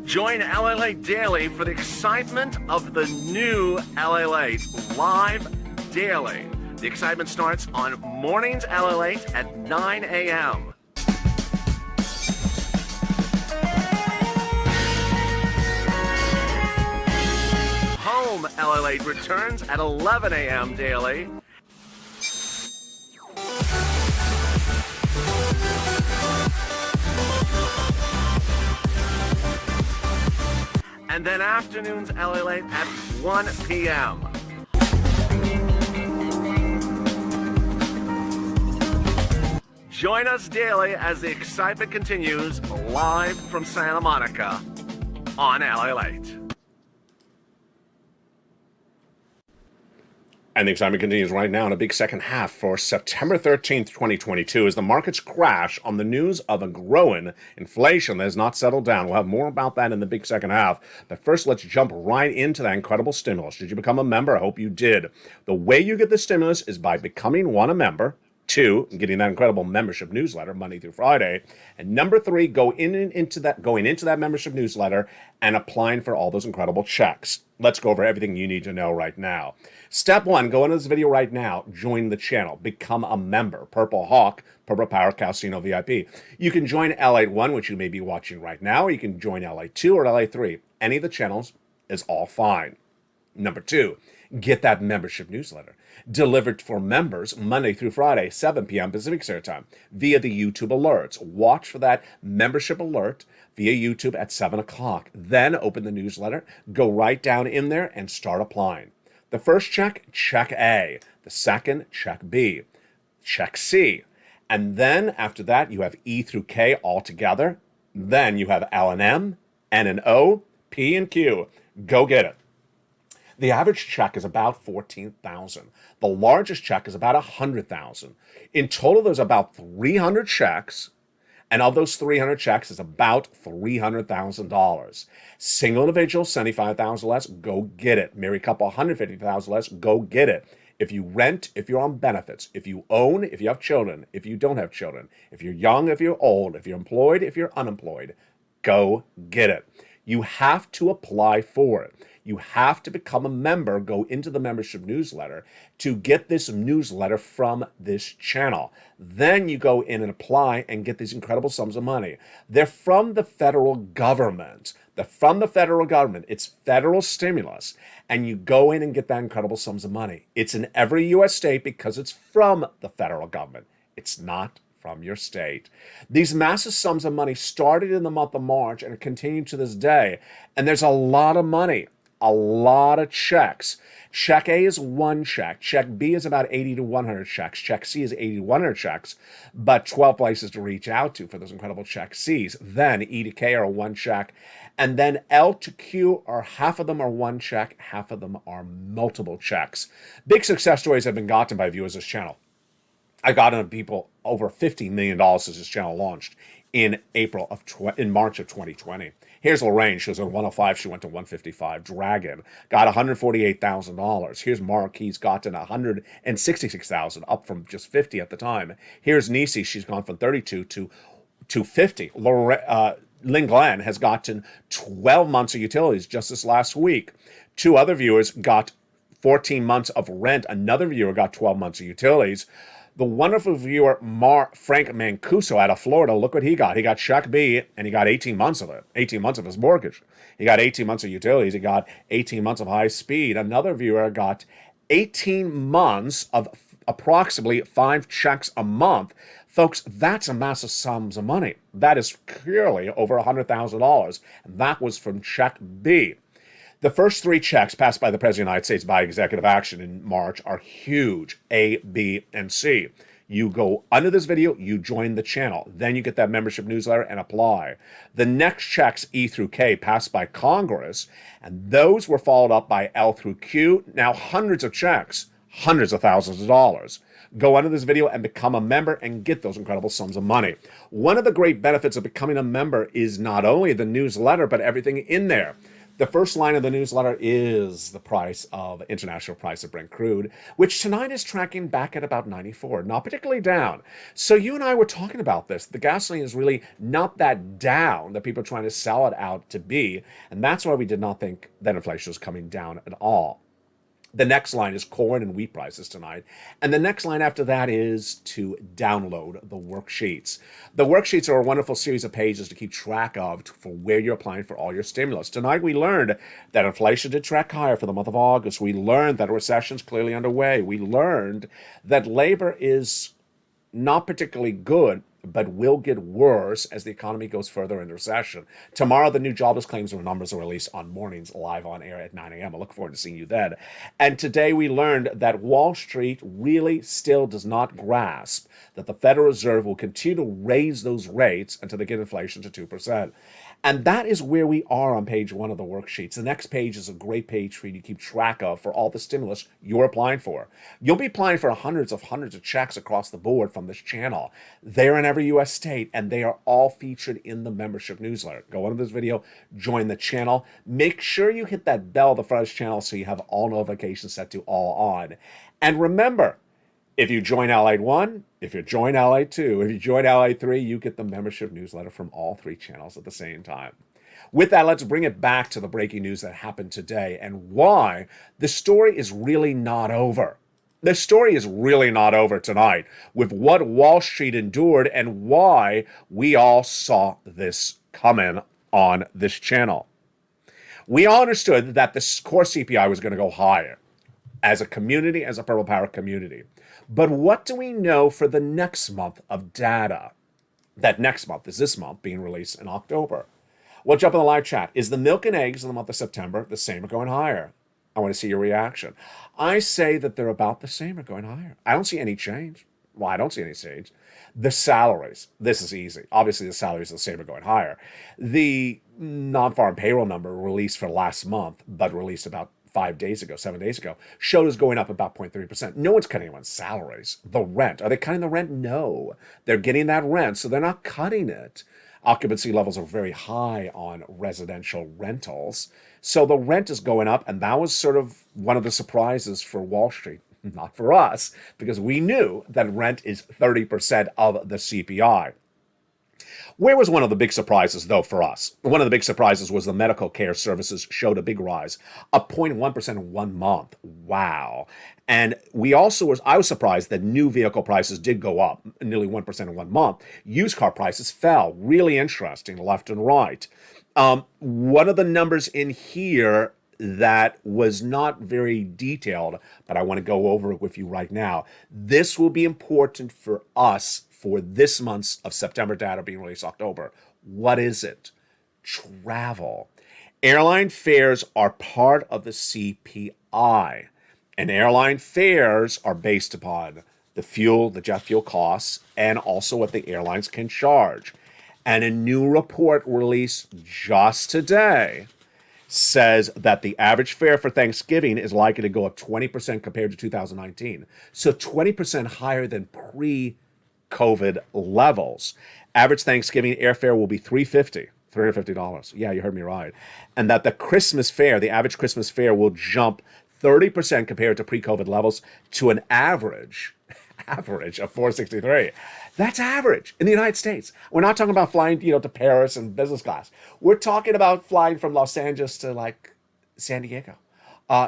Join LALATE Daily for the excitement of the new LALATE live daily. The excitement starts on mornings LALATE at 9 a.m. Home LALATE returns at 11 a.m. daily. And then afternoons LALATE at 1 p.m. Join us daily as the excitement continues live from Santa Monica on LALATE. And the excitement continues right now in a big second half for September 13th, 2022, as the markets crash on the news of a growing inflation that has not settled down. We'll have more about that in the big second half. But first, let's jump right into that incredible stimulus. Did you become a member? I hope you did. The way you get the stimulus is by becoming a member. 2, getting that incredible membership newsletter Monday through Friday. And number 3, going into that membership newsletter and applying for all those incredible checks. Let's go over everything you need to know right now. Step 1, go into this video right now, join the channel, become a member. Purple Hawk, Purple Power Casino VIP. You can join LATE 1, which you may be watching right now, or you can join LATE 2 or LATE 3. Any of the channels is all fine. Number 2, get that membership newsletter delivered for members Monday through Friday, 7 p.m. Pacific Standard Time via the YouTube alerts. Watch for that membership alert via YouTube at 7 o'clock. Then open the newsletter, go right down in there and start applying. The first check, check A. The second, check B. Check C. And then after that, you have E through K all together. Then you have L and M, N and O, P and Q. Go get it. The average check is about $14,000. The largest check is about $100,000. In total, there's about 300 checks, and of those 300 checks, it's about $300,000. Single individual, $75,000 less, go get it. Married couple, $150,000 less, go get it. If you rent, if you're on benefits, if you own, if you have children, if you don't have children, if you're young, if you're old, if you're employed, if you're unemployed, go get it. You have to apply for it. You have to become a member, go into the membership newsletter to get this newsletter from this channel. Then you go in and apply and get these incredible sums of money. They're from the federal government. They're from the federal government. It's federal stimulus. And you go in and get that incredible sums of money. It's in every U.S. state because it's from the federal government. It's not from your state. These massive sums of money started in the month of March and are continuing to this day. And there's a lot of money. A lot of checks. Check A is 1 check. Check B is about 80 to 100 checks. Check C is 80 to 100 checks, but 12 places to reach out to for those incredible check Cs. Then E to K are 1 check. And then L to Q are half of them are 1 check, half of them are multiple checks. Big success stories have been gotten by viewers of this channel. I got into people over $50 million since this channel launched in March of 2020. Here's Lorraine. She was on 105. She went to 155. Dragon got $148,000. Here's Mark. He's gotten $166,000, up from just 50 at the time. Here's Nisi. She's gone from 32 to 50. Lynn Glenn has gotten 12 months of utilities just this last week. 2 other viewers got 14 months of rent. Another viewer got 12 months of utilities. The wonderful viewer, Frank Mancuso out of Florida, look what he got. He got check B, and he got 18 months of it, 18 months of his mortgage. He got 18 months of utilities. He got 18 months of high speed. Another viewer got 18 months of approximately 5 checks a month. Folks, that's a massive sums of money. That is clearly over $100,000. And that was from check B. The first 3 checks passed by the President of the United States by executive action in March are huge, A, B, and C. You go under this video, you join the channel. Then you get that membership newsletter and apply. The next checks, E through K, passed by Congress, and those were followed up by L through Q. Now hundreds of checks, hundreds of thousands of dollars. Go under this video and become a member and get those incredible sums of money. One of the great benefits of becoming a member is not only the newsletter, but everything in there. The first line of the newsletter is the price of international price of Brent crude, which tonight is tracking back at about 94, not particularly down. So you and I were talking about this. The gasoline is really not that down that people are trying to sell it out to be, and that's why we did not think that inflation was coming down at all. The next line is corn and wheat prices tonight. And the next line after that is to download the worksheets. The worksheets are a wonderful series of pages to keep track of for where you're applying for all your stimulus. Tonight we learned that inflation did track higher for the month of August. We learned that a recession is clearly underway. We learned that labor is not particularly good, but will get worse as the economy goes further into recession. Tomorrow, the new jobless claims numbers are released on mornings live on air at 9 a.m. I look forward to seeing you then. And today we learned that Wall Street really still does not grasp that the Federal Reserve will continue to raise those rates until they get inflation to 2%. And that is where we are on page 1 of the worksheets. The next page is a great page for you to keep track of for all the stimulus you're applying for. You'll be applying for hundreds of checks across the board from this channel. They're in every U.S. state, and they are all featured in the membership newsletter. Go under this video, join the channel. Make sure you hit that bell at the front of this channel so you have all notifications set to all on. And remember, if you join LATE 1, If you join LA2, if you join LA3, you get the membership newsletter from all three channels at the same time. With that, let's bring it back to the breaking news that happened today and why the story is really not over. The story is really not over tonight with what Wall Street endured and why we all saw this coming on this channel. We all understood that the core CPI was going to go higher as a community, as a Purple Power community. But what do we know for the next month of data? That next month is this month being released in October. We'll jump in the live chat. Is the milk and eggs in the month of September the same or going higher? I want to see your reaction. I say that they're about the same or going higher. I don't see any change. Well, I don't see any change. The salaries, this is easy. Obviously, the salaries are the same or going higher. The non-farm payroll number released for last month, but released about 7 days ago, showed us going up about 0.3%. No one's cutting anyone's salaries. The rent, are they cutting the rent? No. They're getting that rent, so they're not cutting it. Occupancy levels are very high on residential rentals. So the rent is going up, and that was sort of one of the surprises for Wall Street, not for us, because we knew that rent is 30% of the CPI. Where was one of the big surprises, though, for us? One of the big surprises was the medical care services showed a big rise, up 0.1% in 1 month. Wow. And I was surprised that new vehicle prices did go up nearly 1% in 1 month. Used car prices fell. Really interesting, left and right. One of the numbers in here that was not very detailed, but I want to go over it with you right now. This will be important for us for this month's of September data being released October. What is it? Travel. Airline fares are part of the CPI, and airline fares are based upon the fuel, the jet fuel costs, and also what the airlines can charge. And a new report released just today says that the average fare for Thanksgiving is likely to go up 20% compared to 2019. So 20% higher than pre-COVID levels. Average Thanksgiving airfare will be $350. Yeah, you heard me right. And that the Christmas fare, the average Christmas fare will jump 30% compared to pre-COVID levels to an average of $463. That's average in the United States. We're not talking about flying, to Paris and business class. We're talking about flying from Los Angeles to like San Diego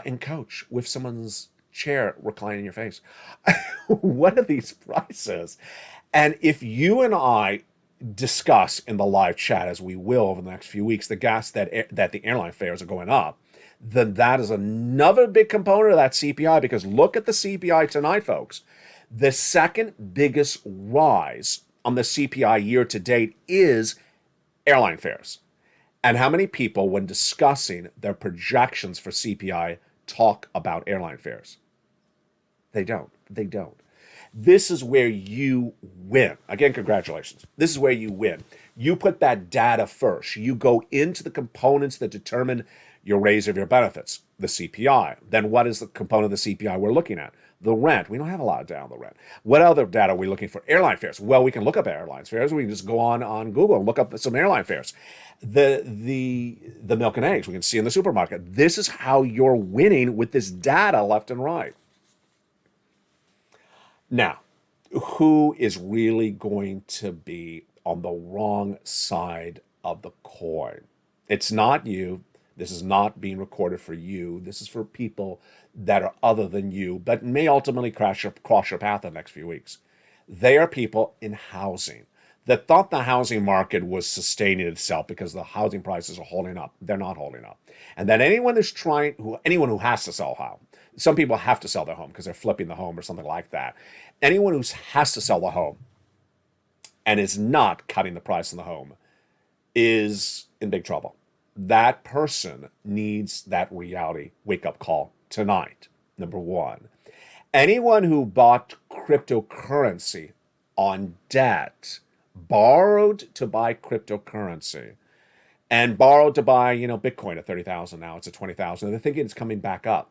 in coach with someone's chair reclining in your face. What are these prices? And if you and I discuss in the live chat, as we will over the next few weeks, the gas that the airline fares are going up, then that is another big component of that CPI, because look at the CPI tonight, folks. The second biggest rise on the CPI year to date is airline fares. And how many people, when discussing their projections for CPI, talk about airline fares? They don't. This is where you win. Again, congratulations. This is where you win. You put that data first. You go into the components that determine your raise of your benefits, the CPI. Then what is the component of the CPI we're looking at? The rent. We don't have a lot of data on the rent. What other data are we looking for? Airline fares. Well, we can look up airline fares. We can just go on Google and look up some airline fares. The milk and eggs we can see in the supermarket. This is how you're winning with this data left and right. Now, who is really going to be on the wrong side of the coin? It's not you. This is not being recorded for you. This is for people that are other than you, but may ultimately cross your path in the next few weeks. They are people in housing that thought the housing market was sustaining itself because the housing prices are holding up. They're not holding up. And that anyone who has to sell a home, some people have to sell their home because they're flipping the home or something like that. Anyone who has to sell the home and is not cutting the price on the home is in big trouble. That person needs that reality wake-up call tonight, number one. Anyone who bought cryptocurrency on debt, borrowed to buy cryptocurrency, and borrowed to buy, Bitcoin at 30,000 now, it's at 20,000. They're thinking it's coming back up.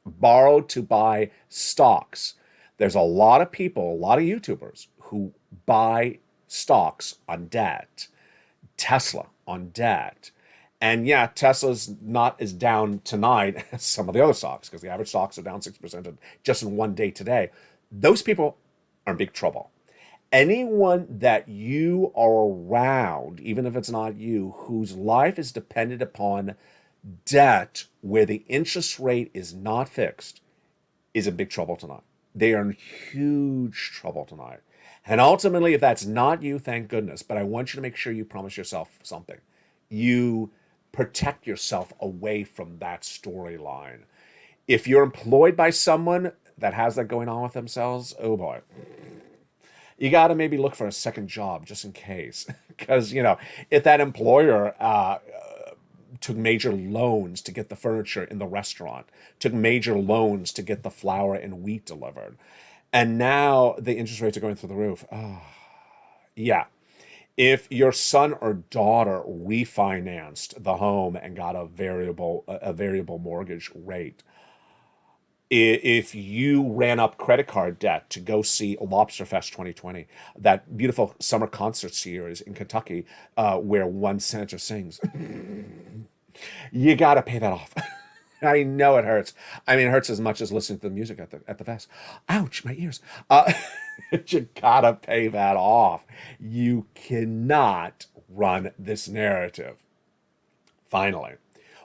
Borrowed to buy stocks. There's a lot of people, a lot of YouTubers who buy stocks on debt. Tesla on debt. And yeah, Tesla's not as down tonight as some of the other stocks because the average stocks are down 6% just in one day today. Those people are in big trouble. Anyone that you are around, even if it's not you, whose life is dependent upon debt where the interest rate is not fixed, is in big trouble tonight. They are in huge trouble tonight. And ultimately, if that's not you, thank goodness. But I want you to make sure you promise yourself something. You protect yourself away from that storyline. If you're employed by someone that has that going on with themselves, oh boy, you got to maybe look for a second job just in case. Because, if that employer took major loans to get the furniture in the restaurant, took major loans to get the flour and wheat delivered, and now the interest rates are going through the roof. Yeah. If your son or daughter refinanced the home and got a variable mortgage rate, if you ran up credit card debt to go see Lobster Fest 2020, that beautiful summer concert series in Kentucky, where one senator sings, you got to pay that off. I know it hurts. I mean, it hurts as much as listening to the music at the fest. Ouch, my ears. You gotta pay that off. You cannot run this narrative. Finally,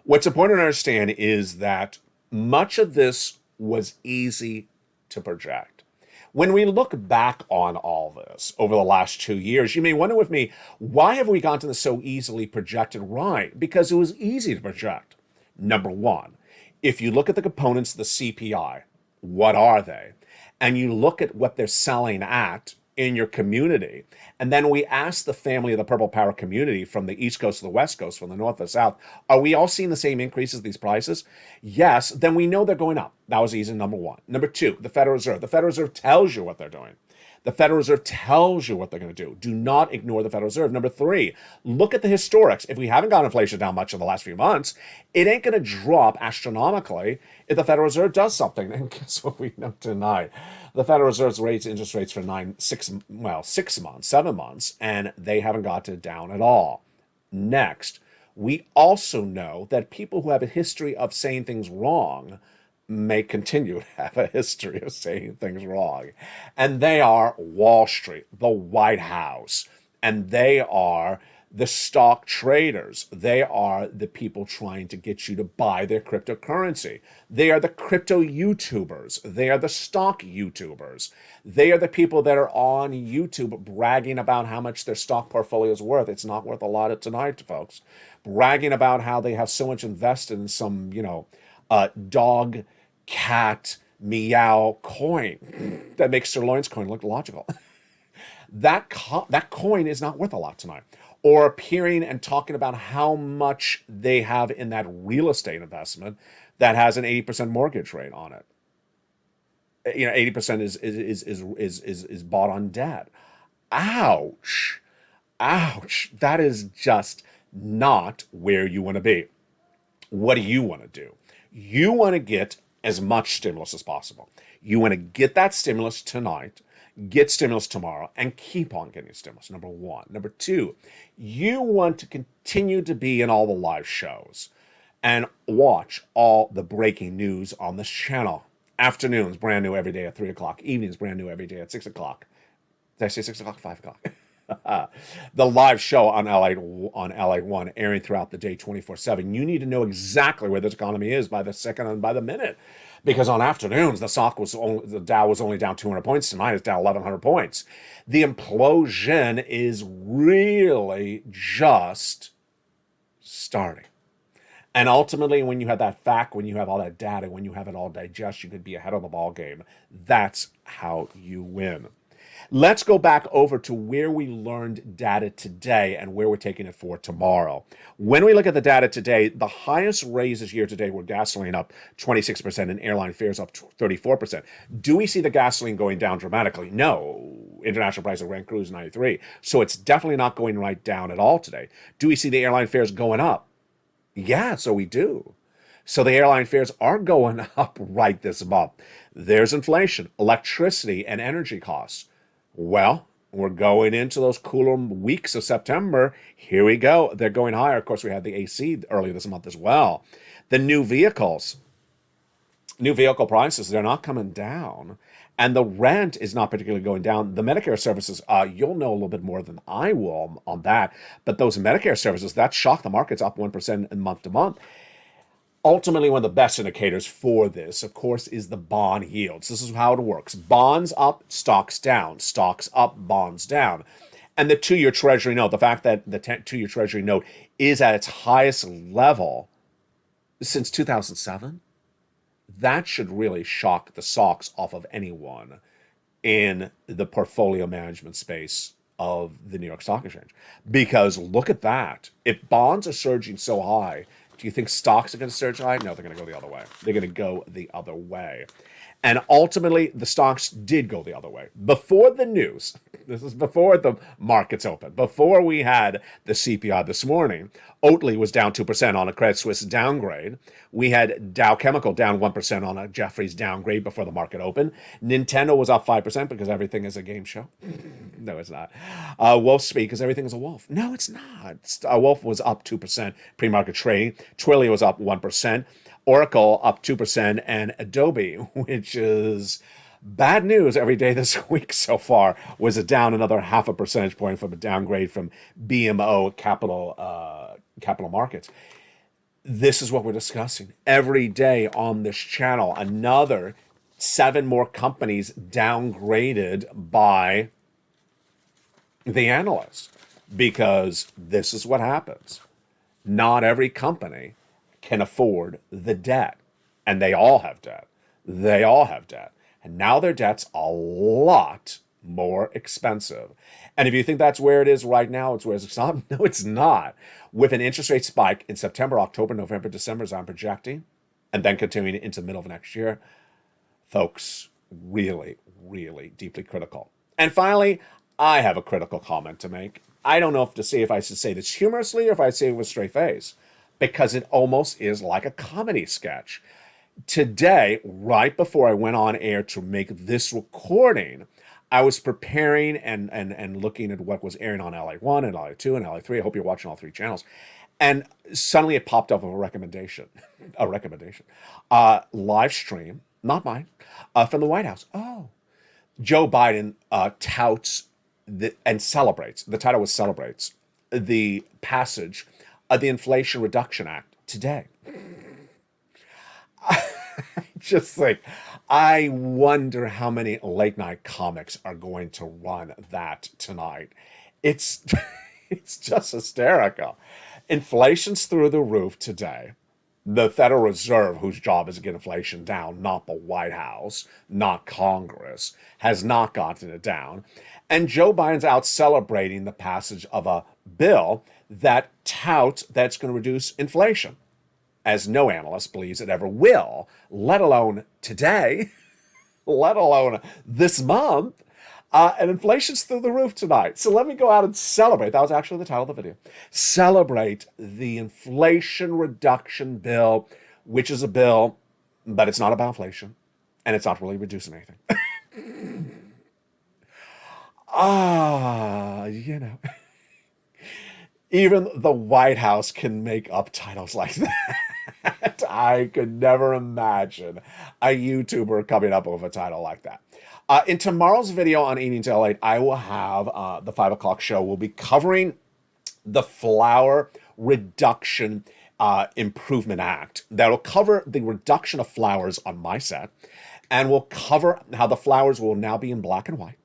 what's important to understand is that much of this was easy to project. When we look back on all this over the last 2 years, you may wonder with me, why have we gotten this so easily projected? Right, because it was easy to project. Number one, if you look at the components of the CPI, what are they? And you look at what they're selling at in your community, and then we ask the family of the Purple Power community from the East Coast to the West Coast, from the North to the South, are we all seeing the same increases in these prices? Yes, then we know they're going up. That was easy, number one. Number two, the Federal Reserve. The Federal Reserve tells you what they're doing. The Federal Reserve tells you what they're going to do. Do not ignore the Federal Reserve. Number three, look at the historics. If we haven't got inflation down much in the last few months, it ain't going to drop astronomically if the Federal Reserve does something. And guess what we know tonight? The Federal Reserve's raised interest rates for 6 months, 7 months, and they haven't got it down at all. Next, we also know that people who have a history of saying things wrong may continue to have a history of saying things wrong. And they are Wall Street, the White House, and they are the stock traders. They are the people trying to get you to buy their cryptocurrency. They are the crypto YouTubers. They are the stock YouTubers. They are the people that are on YouTube bragging about how much their stock portfolio is worth. It's not worth a lot tonight, folks. Bragging about how they have so much invested in some, dog, cat, meow coin that makes Sirloin's coin look logical. That coin is not worth a lot tonight. Or appearing and talking about how much they have in that real estate investment that has an 80% mortgage rate on it. 80% is bought on debt. Ouch. That is just not where you want to be. What do you want to do? You want to get as much stimulus as possible. You want to get that stimulus tonight, get stimulus tomorrow, and keep on getting stimulus, number one. Number two, you want to continue to be in all the live shows and watch all the breaking news on this channel. Afternoons, brand new every day at 3 o'clock. Evenings, brand new every day at 6 o'clock. Did I say 6 o'clock? 5 o'clock. The live show on LA1 airing throughout the day 24/7. You need to know exactly where this economy is by the second and by the minute. Because on afternoons, the Dow was only down 200 points. Tonight it's down 1,100 points. The implosion is really just starting. And ultimately, when you have that fact, when you have all that data, when you have it all digest, you could be ahead of the ball game. That's how you win. Let's go back over to where we learned data today and where we're taking it for tomorrow. When we look at the data today, the highest raises year to date were gasoline up 26% and airline fares up 34%. Do we see the gasoline going down dramatically? No. International price of Brent crude is 93. So it's definitely not going right down at all today. Do we see the airline fares going up? Yeah, so we do. So the airline fares are going up right this month. There's inflation, electricity, and energy costs. Well, we're going into those cooler weeks of September. Here we go. They're going higher. Of course, we had the AC earlier this month as well. The new vehicle prices, they're not coming down. And the rent is not particularly going down. The Medicare services, you'll know a little bit more than I will on that. But those Medicare services, that shocked the markets up 1% in month to month. Ultimately, one of the best indicators for this, of course, is the bond yields. This is how it works. Bonds up, stocks down. Stocks up, bonds down. And the two-year Treasury note, the fact that the two-year Treasury note is at its highest level since 2007, that should really shock the socks off of anyone in the portfolio management space of the New York Stock Exchange. Because look at that. If bonds are surging so high, do you think stocks are going to surge high? No, they're going to go the other way. They're going to go the other way. And ultimately, the stocks did go the other way. Before the news, this is before the markets opened, before we had the CPI this morning, Oatly was down 2% on a Credit Suisse downgrade. We had Dow Chemical down 1% on a Jefferies downgrade before the market opened. Nintendo was up 5% because everything is a game show. No, it's not. Wolf Speak because everything is a wolf. No, it's not. Wolf was up 2% pre-market trading. Twilio was up 1%. Oracle up 2%, and Adobe, which is bad news every day this week so far, was down another 0.5 percentage point from a downgrade from BMO Capital Markets. This is what we're discussing every day on this channel. Another 7 more companies downgraded by the analysts, because this is what happens. Not every company can afford the debt. And they all have debt. They all have debt. And now their debt's a lot more expensive. And if you think that's where it is right now, it's where it's not. No, it's not. With an interest rate spike in September, October, November, December, as I'm projecting, and then continuing into the middle of next year, folks, really, really deeply critical. And finally, I have a critical comment to make. I don't know if I should say this humorously or if I say it with a straight face, because it almost is like a comedy sketch. Today, right before I went on air to make this recording, I was preparing and looking at what was airing on LA1 and LA2 and LA3. I hope you're watching all 3 channels. And suddenly it popped up with a recommendation. Live stream, not mine, from the White House. Oh, Joe Biden touts and celebrates, the title was celebrates, the passage of the Inflation Reduction Act today. Just like, I wonder how many late night comics are going to run that tonight. It's just hysterical. Inflation's through the roof today. The Federal Reserve, whose job is to get inflation down, not the White House, not Congress, has not gotten it down. And Joe Biden's out celebrating the passage of a bill that touts that's going to reduce inflation, as no analyst believes it ever will, let alone today, let alone this month. And inflation's through the roof tonight. So let me go out and celebrate. That was actually the title of the video. Celebrate the Inflation Reduction Bill, which is a bill, but it's not about inflation, and it's not really reducing anything. You know. Even the White House can make up titles like that. I could never imagine a YouTuber coming up with a title like that. In tomorrow's video on Eating Till Late, I will have the 5 o'clock show. We'll be covering the Flour Reduction Improvement Act. That'll cover the reduction of flours on my set. And we'll cover how the flours will now be in black and white.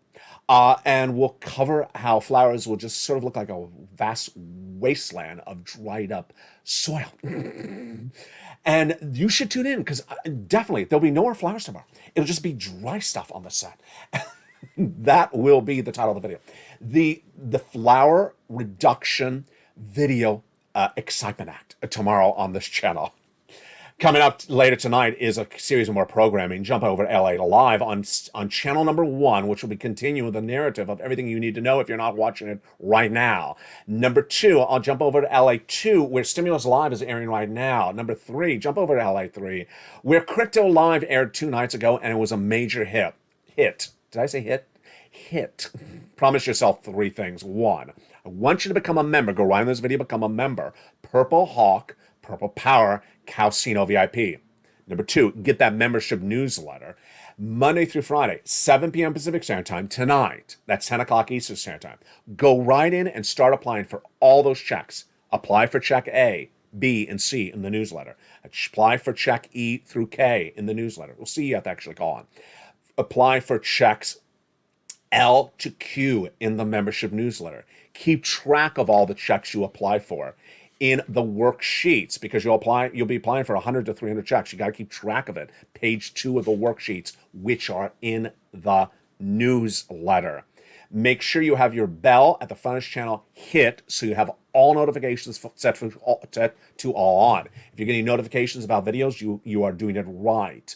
And we'll cover how flours will just sort of look like a vast wasteland of dried up soil. And you should tune in, because definitely there'll be no more flowers tomorrow. It'll just be dry stuff on the set. That will be the title of the video. The Flour Reduction Video Excitement Act tomorrow on this channel. Coming up later tonight is a series of more programming. Jump over to LA Live on channel number 1, which will be continuing the narrative of everything you need to know if you're not watching it right now. Number 2, I'll jump over to LA2, where Stimulus Live is airing right now. Number 3, jump over to LA3, where Crypto Live aired 2 nights ago, and it was a major hit. Did I say hit? Hit. Promise yourself 3 things. 1, I want you to become a member. Go right in this video, become a member. Purple Hawk, Purple Power, Calcino VIP. Number 2, get that membership newsletter. Monday through Friday, 7 p.m. Pacific Standard Time tonight. That's 10 o'clock Eastern Standard Time. Go right in and start applying for all those checks. Apply for check A, B, and C in the newsletter. Apply for check E through K in the newsletter. We'll see you have to actually call on. Apply for checks L to Q in the membership newsletter. Keep track of all the checks you apply for in the worksheets, because you'll be applying for 100 to 300 checks. You got to keep track of it. Page 2 of the worksheets, which are in the newsletter. Make sure you have your bell at the front of this channel hit so you have all notifications set to all on. If you're getting notifications about videos, you are doing it right.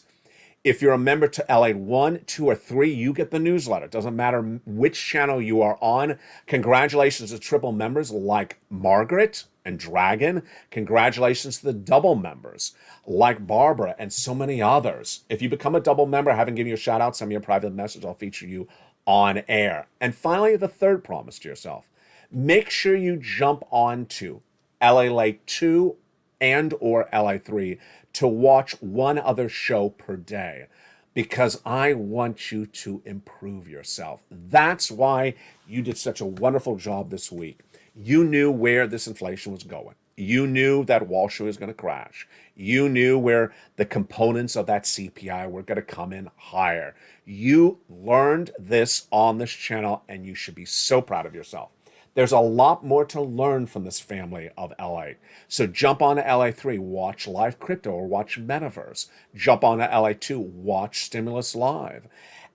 If you're a member to LATE 1, 2, or 3, you get the newsletter. It doesn't matter which channel you are on. Congratulations to triple members like Margaret and Dragon. Congratulations to the double members like Barbara and so many others. If you become a double member, I haven't given you a shout out, send me a private message. I'll feature you on air. And finally, the third promise to yourself. Make sure you jump onto LALATE 2 and or LATE 3 to watch one other show per day, because I want you to improve yourself. That's why you did such a wonderful job this week. You knew where this inflation was going. You knew that Wall Street was going to crash. You knew where the components of that CPI were going to come in higher. You learned this on this channel, and you should be so proud of yourself. There's a lot more to learn from this family of LA. So jump on to LA 3, watch Live Crypto or watch Metaverse. Jump on to LA 2, watch Stimulus Live.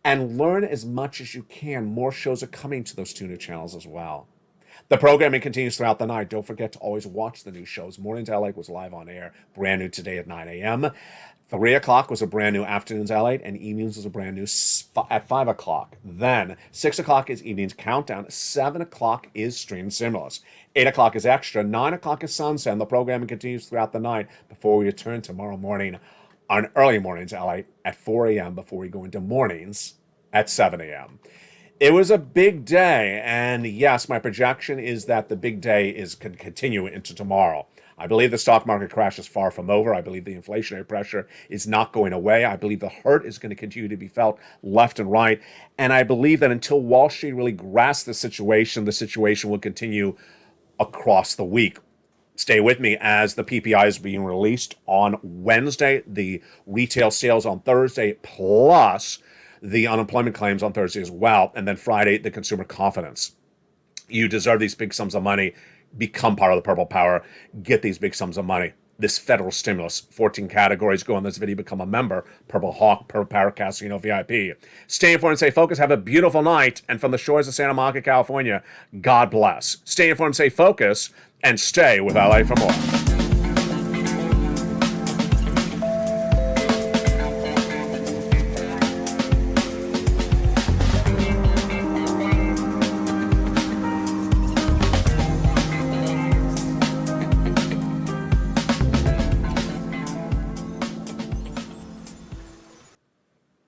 And learn as much as you can. More shows are coming to those 2 new channels as well. The programming continues throughout the night. Don't forget to always watch the new shows. Mornings LA was live on air, brand new today at 9 a.m. 3 o'clock was a brand new Afternoons LA, and Evenings was a brand new at 5 o'clock. Then 6 o'clock is Evenings Countdown. 7 o'clock is Stream Stimulus. 8 o'clock is Extra. 9 o'clock is Sunset. And the programming continues throughout the night before we return tomorrow morning on Early Mornings LA at 4 a.m. before we go into Mornings at 7 a.m. It was a big day, and yes, my projection is that the big day is going to continue into tomorrow. I believe the stock market crash is far from over. I believe the inflationary pressure is not going away. I believe the hurt is going to continue to be felt left and right. And I believe that until Wall Street really grasps the situation will continue across the week. Stay with me as the PPI is being released on Wednesday, the retail sales on Thursday, plus the unemployment claims on Thursday as well. And then Friday, the consumer confidence. You deserve these big sums of money. Become part of the Purple Power. Get these big sums of money. This federal stimulus, 14 categories. Go on this video, become a member. Purple Hawk, Purple Power Casino VIP. Stay informed and stay focused. Have a beautiful night. And from the shores of Santa Monica, California, God bless. Stay informed, stay focused, and stay with LA for more.